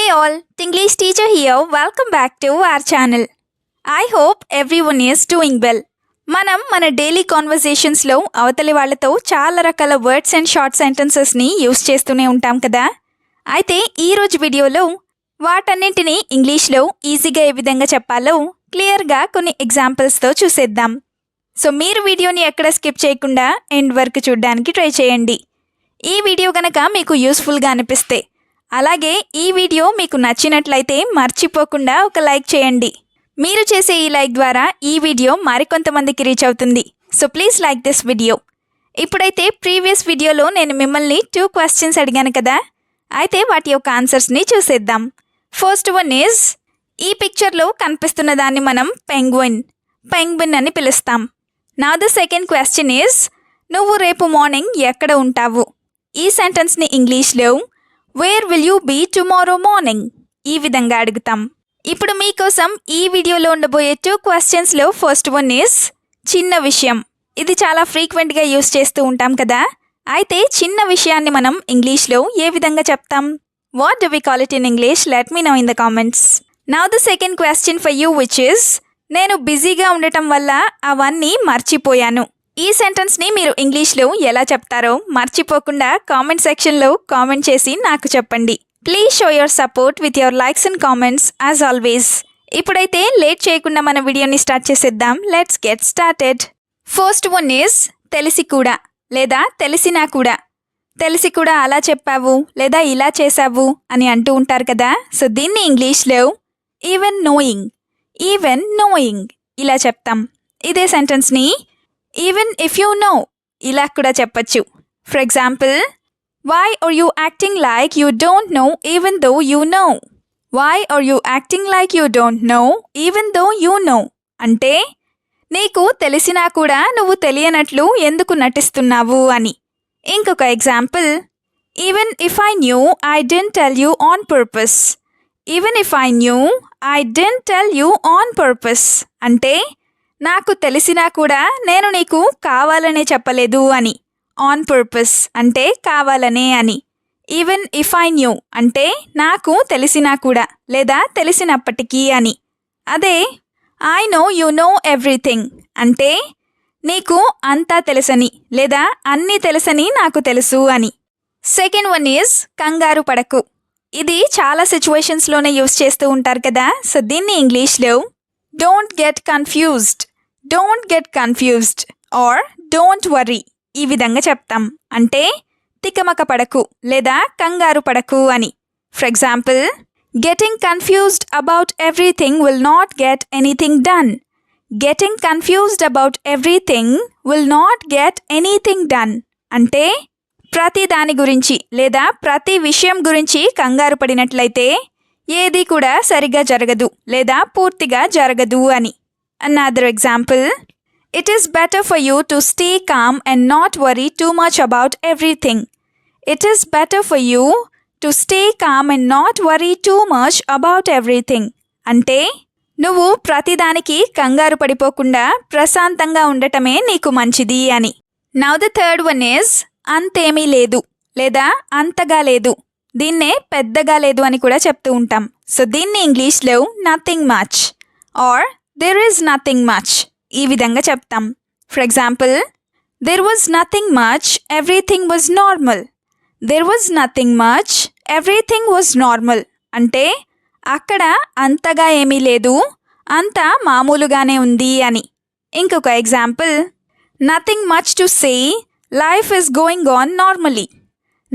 Hi all, Tinglish teacher here. Welcome back to our channel. I hope everyone is doing well. మనం మన daily కాన్వర్సేషన్స్లో అవతలి వాళ్ళతో చాలా రకాల వర్డ్స్ అండ్ షార్ట్ సెంటెన్సెస్ని యూస్ చేస్తూనే ఉంటాం కదా. అయితే ఈరోజు వీడియోలో వాటన్నింటినీ ఇంగ్లీష్లో ఈజీగా ఏ విధంగా చెప్పాలో క్లియర్గా కొన్ని ఎగ్జాంపుల్స్తో చూసేద్దాం. సో మీరు వీడియోని ఎక్కడ స్కిప్ చేయకుండా ఎండ్ వరకు చూడడానికి ట్రై చేయండి. ఈ వీడియో కనుక మీకు యూస్ఫుల్గా అనిపిస్తే అలాగే ఈ వీడియో మీకు నచ్చినట్లయితే మర్చిపోకుండా ఒక లైక్ చేయండి. మీరు చేసే ఈ లైక్ ద్వారా ఈ వీడియో మరికొంతమందికి రీచ్ అవుతుంది. So please like this video. ఇప్పుడైతే ప్రీవియస్ వీడియోలో నేను మిమ్మల్ని 2 క్వశ్చన్స్ అడిగాను కదా, అయితే వాటి యొక్క ఆన్సర్స్ని చూసేద్దాం. ఫస్ట్ వన్ ఈజ్, ఈ పిక్చర్లో కనిపిస్తున్న దాన్ని మనం పెంగ్విన్ అని పిలుస్తాం. నా ద సెకండ్ క్వశ్చన్ ఈజ్, నువ్వు రేపు మార్నింగ్ ఎక్కడ ఉంటావు? ఈ సెంటెన్స్ని ఇంగ్లీష్లో where will you be tomorrow morning ఈ విధంగా అడుగుతాం. ఇప్పుడు మీకోసం ఈ వీడియోలో ఉండబోయే 2 క్వశ్చన్స్లో ఫస్ట్ వన్ ఈజ్ చిన్న విషయం. ఇది చాలా ఫ్రీక్వెంట్గా యూస్ చేస్తూ ఉంటాం కదా. అయితే చిన్న విషయాన్ని మనం ఇంగ్లీష్లో ఏ విధంగా చెప్తాం? What do we call it in English? Let me know in the comments. Now the second question for you which is, నేను బిజీగా ఉండటం వల్ల అవన్నీ మర్చిపోయాను. ఈ సెంటెన్స్ని మీరు ఇంగ్లీష్లో ఎలా చెప్తారో మర్చిపోకుండా కామెంట్ సెక్షన్లో కామెంట్ చేసి నాకు చెప్పండి. Please show your support with your likes and comments as always. ఇప్పుడైతే లేట్ చేయకుండా మన వీడియోని స్టార్ట్ చేసేద్దాం. Let's get started. First one is తెలిసి కూడా లేదా తెలిసినా కూడా. తెలిసి కూడా అలా చెప్పావు లేదా ఇలా చేసావు అని అంటూ ఉంటారు కదా. సో దీన్ని ఇంగ్లీష్లో ఈవెన్ నోయింగ్ ఇలా చెప్తాం. ఇదే సెంటెన్స్ని ఈవెన్ ఇఫ్ యూ నో ఇలా కూడా చెప్పచ్చు. For example, why are you acting like you don't know even though you know. Why are you acting like you don't know even though you know అంటే నీకు తెలిసినా కూడా నువ్వు తెలియనట్లు ఎందుకు నటిస్తున్నావు అని. ఇంకొక example, even if I knew I didn't tell you on purpose. Even if I knew I didn't tell you on purpose అంటే నాకు తెలిసినా కూడా నేను నీకు కావాలనే చెప్పలేదు అని. ఆన్ పర్పస్ అంటే కావాలనే అని. ఈవెన్ ఇఫ్ ఐ న్యూ అంటే నాకు తెలిసినా కూడా లేదా తెలిసినప్పటికీ అని. అదే I know you know everything అంటే నీకు అంతా తెలుసని లేదా అన్నీ తెలుసని నాకు తెలుసు అని. సెకండ్ వన్ ఈజ్ కంగారు పడకు. ఇది చాలా సిచ్యువేషన్స్లోనే యూస్ చేస్తూ ఉంటారు కదా. సో దీన్ని ఇంగ్లీష్లో don't get confused or don't worry ఈ విధంగా చెప్తాం. అంటే తికమక పడకు లేదా కంగారు పడకు అని. For example, getting confused about everything will not get anything done. Getting confused about everything will not get anything done అంటే ప్రతి దాని గురించి లేదా ప్రతి విషయం గురించి కంగారు పడినట్లయితే ఏది కూడా సరిగా జరగదు లేదా పూర్తిగా జరగదు అని. Another example, it is better for you to stay calm and not worry too much about everything. It is better for you to stay calm and not worry too much about everything. అంటే నువ్వు ప్రతిదానికి కంగారు పడిపోకుండా ప్రశాంతంగా ఉండటమే నీకు మంచిది అని. Now the third one is అంతేమీ లేదు లేదా అంతగా లేదు. దీన్నే పెద్దగా లేదు అని కూడా చెప్తూ ఉంటాం. సో దీన్ని ఇంగ్లీష్లో nothing much or there is nothing much ఈ విధంగా చెప్తాం. For example, there was nothing much, everything was normal. there was nothing much, everything was normal అంటే అక్కడ అంతగా ఏమీ లేదు, అంతా మామూలుగానే ఉంది అని. ఇంకొక example, nothing much to say, life is going on normally.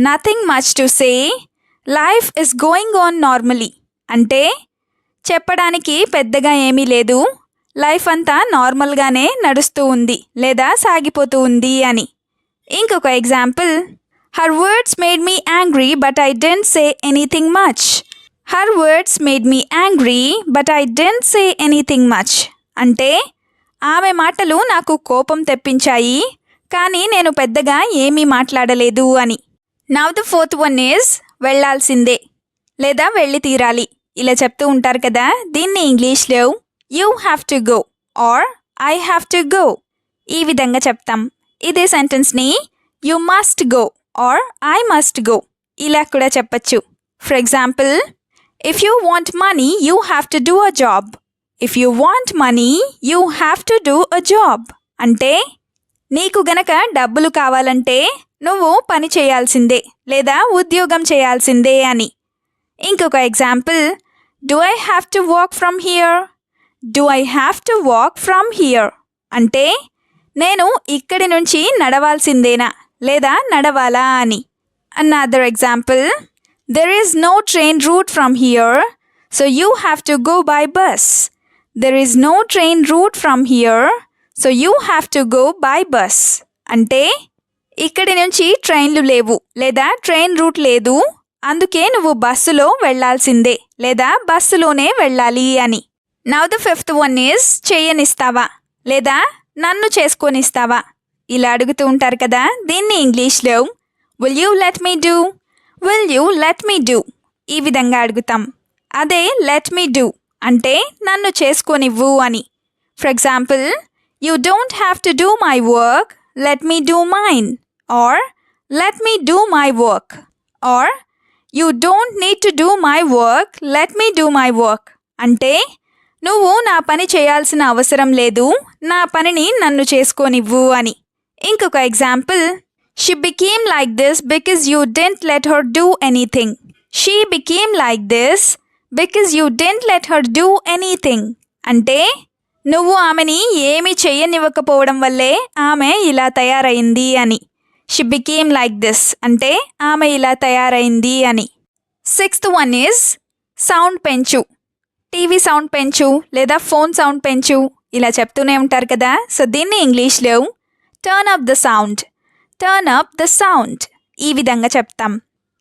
nothing much to say, life is going on normally అంటే చెప్పడానికి పెద్దగా ఏమీ లేదు, లైఫ్ అంతా నార్మల్గానే నడుస్తూ ఉంది లేదా సాగిపోతూ ఉంది అని. ఇంకొక example, her words made me angry but I didn't say anything much. Her words made me angry but I didn't say anything much అంటే ఆమె మాటలు నాకు కోపం తెప్పించాయి కానీ నేను పెద్దగా ఏమీ మాట్లాడలేదు అని. Now the fourth one is వెళ్ళాల్సిందే లేదా వెళ్ళి తీరాలి ఇలా చెప్తూ ఉంటారు కదా. దీన్ని ఇంగ్లీష్లో you have to go or I have to go ఈ విధంగా చెప్తాం. ఇదే సెంటెన్స్ని you must go or I must go ఇలా కూడా చెప్పచ్చు. For example, If you want money, you have to do a job. If you want money, you have to do a job. అంటే నీకు గనక డబ్బులు కావాలంటే నువ్వు పని చేయాల్సిందే లేదా ఉద్యోగం చేయాల్సిందే అని. ఇంకొక example, do I have to walk from here? Do I have to walk from here అంటే నేను ఇక్కడి నుంచి నడవాల్సిందేనా లేదా నడవాలా అని. Another example, there is no train route from here, so you have to go by bus. There is no train route from here, so you have to go by bus అంటే ఇక్కడి నుంచి ట్రైన్లు లేవు లేదా ట్రైన్ రూట్ లేదు, అందుకే నువ్వు బస్సులో వెళ్లాల్సిందే లేదా బస్సులోనే వెళ్ళాలి అని. Now the fifth one is చేయనిస్తావా లేదా నన్ను చేసుకొనిస్తావా ఇలా అడుగుతూ ఉంటారు కదా. దీన్ని ఇంగ్లీష్లో will you let me do, will you let me do ఈ విధంగా అడుగుతాం. అదే లెట్ మీ డూ అంటే నన్ను చేసుకొనివ్వు అని. For example, you don't have to do my work, let me do mine. Or let me do my work. Are you don't need to do my work, let me do my work అంటే నువ్వు నా పని చేయాల్సిన అవసరం లేదు, నా పనిని నన్ను చేసుకోనివ్వు అని. ఇంకొక example, she became like this because you didn't let her do anything. She became like this because you didn't let her do anything అంటే నువ్వు ఆమెని ఏమీ చెయ్యనివ్వకపోవడం వల్లే ఆమె ఇలా తయారైంది అని. షీ బికేమ్ లైక్ దిస్ అంటే ఆమె ఇలా తయారైంది అని. సిక్స్త్ వన్ ఈజ్ సౌండ్ పెంచు. టీవీ సౌండ్ పెంచు లేదా ఫోన్ సౌండ్ పెంచు ఇలా చెప్తూనే ఉంటారు కదా. సో దీన్ని ఇంగ్లీష్లో turn up the sound, turn up the sound ఈ విధంగా చెప్తాం.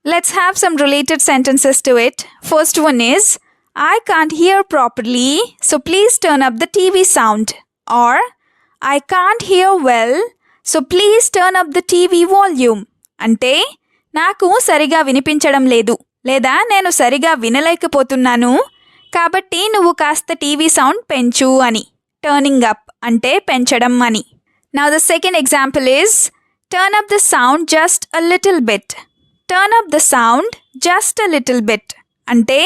Let's have some related sentences to it. First one is I can't hear properly, so please turn up the TV sound. Or I can't hear well, so please turn up the TV volume అంటే నాకు సరిగా వినిపించడం లేదు లేదా నేను సరిగా వినలేకపోతున్నాను కాబట్టి నువ్వు కాస్త టీవీ సౌండ్ పెంచు అని. టర్నింగ్ అప్ అంటే పెంచడం అని. Now the second example is turn up the sound just a little bit. Turn up the sound just a little bit అంటే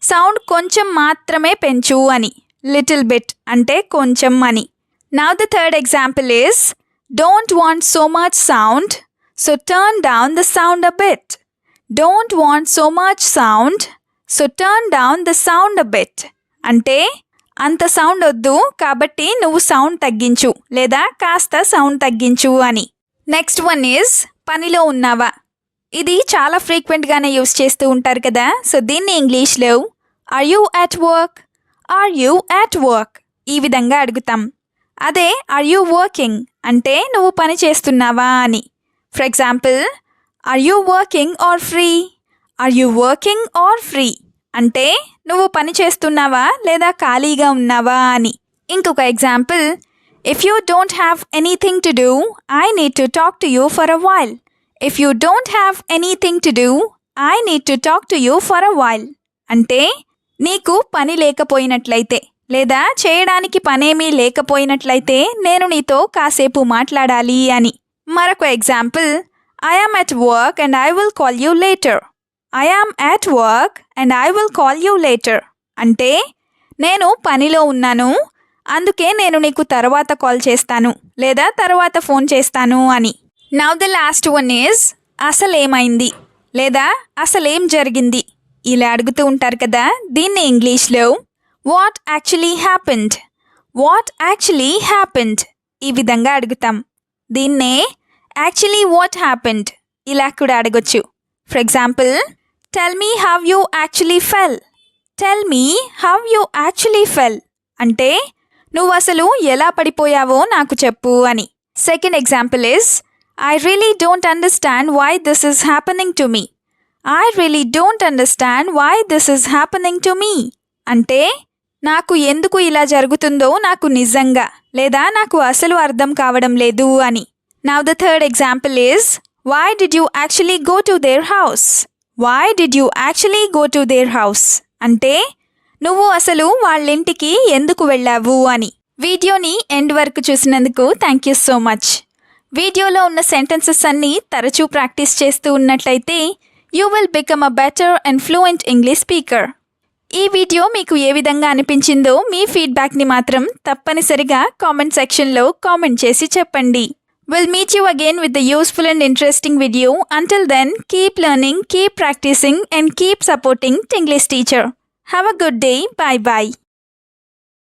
సౌండ్ కొంచెం మాత్రమే పెంచు అని. లిటిల్ బిట్ అంటే కొంచెం అని. Now the third example is don't want so much sound, so turn down the sound a bit. Don't want so much sound, so turn down the sound a bit అంటే అంత sound వద్దు కాబట్టి నువ్వు sound తగ్గించు లేదా కాస్త sound తగ్గించు అని. నెక్స్ట్ వన్ ఈజ్ పనిలో ఉన్నావా. ఇది చాలా ఫ్రీక్వెంట్గానే యూస్ చేస్తూ ఉంటారు కదా. సో దీన్ని ఇంగ్లీష్లో are you at work, are you at work ఈ విధంగా అడుగుతాం. అదే ఆర్ యూ వర్కింగ్ అంటే నువ్వు పని చేస్తున్నావా అని. For example, are you working or free, are you working or free అంటే నువ్వు పని చేస్తున్నావా లేదా ఖాళీగా ఉన్నావా అని. ఇంకొక example, if you don't have anything to do, I need to talk to you for a while. If you don't have anything to do, I need to talk to you for a while అంటే నీకు పని లేకపోయినట్లయితే లేదా చేయడానికి పనేమీ లేకపోయినట్లయితే నేను నీతో కాసేపు మాట్లాడాలి అని. మరొక example, I am at work and I will call you later. I am at work and I will call you later అంటే నేను పనిలో ఉన్నాను అందుకే నేను నీకు తర్వాత కాల్ చేస్తాను లేదా తర్వాత ఫోన్ చేస్తాను అని. Now the last one is అసలేమైంది లేదా అసలేం జరిగింది ఇలా అడుగుతూ ఉంటారు కదా. దీన్ని ఇంగ్లీష్లో what actually happened, what actually happened ఈ విధంగా అడుగుతాం. దీన్నే యాక్చువల్లీ వాట్ హ్యాపెండ్ ఇలా కూడా అడగొచ్చు. For example, tell me how you actually fell. Tell me how you actually fell అంటే నువ్వు అసలు ఎలా పడిపోయావో నాకు చెప్పు అని. Second example is I really don't understand why this is happening to me. I really don't understand why this is happening to me అంటే నాకు ఎందుకు ఇలా జరుగుతుందో నాకు నిజంగా లేదా నాకు అసలు అర్థం కావడం లేదు అని. Now the third example is why did you actually go to their house. Why did you actually go to their house అంటే నువ్వు అసలు వాళ్ళింటికి ఎందుకు వెళ్ళావు అని. వీడియోని ఎండ్ వరకు చూసినందుకు థ్యాంక్ యూ సో మచ్. వీడియోలో ఉన్న సెంటెన్సెస్ అన్నీ తరచూ ప్రాక్టీస్ చేస్తూ ఉన్నట్లయితే you will become a better and fluent English speaker. ఈ వీడియో మీకు ఏ విధంగా అనిపించిందో మీ ఫీడ్బ్యాక్ని మాత్రం తప్పనిసరిగా కామెంట్ సెక్షన్లో కామెంట్ చేసి చెప్పండి. We'll meet you again with the useful and interesting video. Until then, keep learning, keep practicing and keep supporting Tinglish Teacher. Have a good day. Bye bye.